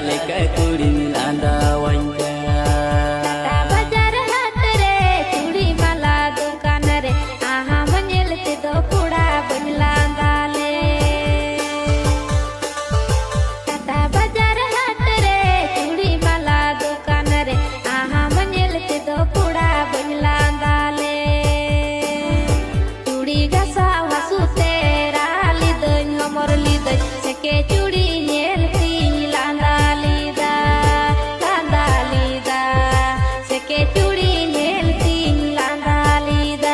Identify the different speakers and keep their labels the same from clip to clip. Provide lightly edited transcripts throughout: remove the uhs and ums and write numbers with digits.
Speaker 1: lekai kuri milanda wanja.
Speaker 2: बाजार हाट रे चूड़ी माला दुकान रे आहा मनेलते दो पुड़ा बनला दाले टाटा बाजार हाट रे चूड़ी माला दुकान रे आहा मनेलते दो पुड़ा बनला दाले चूड़ी गसा हसुते राली दन हमर लिदय सके चूड़ी नेलती लांदा लीदा लांदा लीदा सके चूड़ी नेलती लांदा लीदा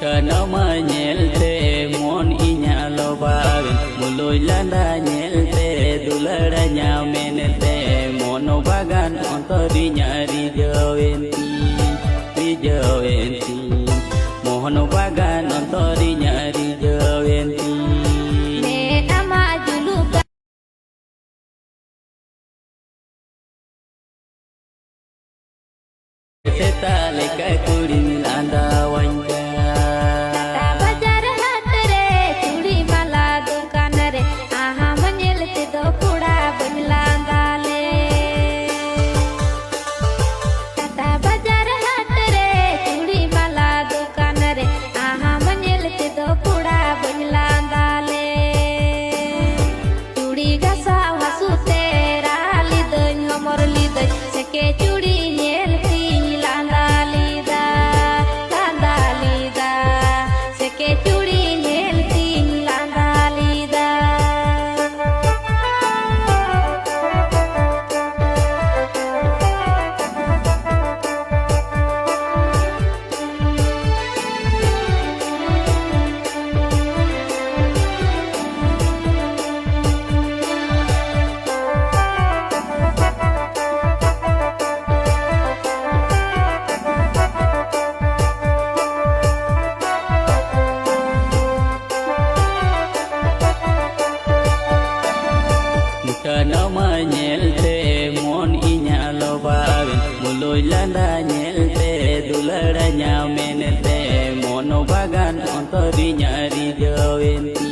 Speaker 1: Nama nyelte mon inya lobawen muloy landa nyelte dulara nyamenete mono bagan ontori nyari jawenti mono bagan ontori nyari jawenti
Speaker 2: ne nama juluka
Speaker 1: seta lekai kuri milanda wanja.
Speaker 2: बाजार हाट रे चूड़ी माला दुकान रे आहा मनेलते दो पुड़ा बनला दाले टाटा बाजार हाट रे चूड़ी माला दुकान रे आहा मनेलते दो पुड़ा बनला दाले चूड़ी गसा हसुते राली दन हमर लिदय सके चूड़ी नेलती लांदा लीदा लांदा लीदा सके चूड़ी नेलती लांदा लीदा
Speaker 1: Nama nyelte mon inya lobawen muloy landa nyelte dulara nyamenete mono bagan ontori nyari jawenti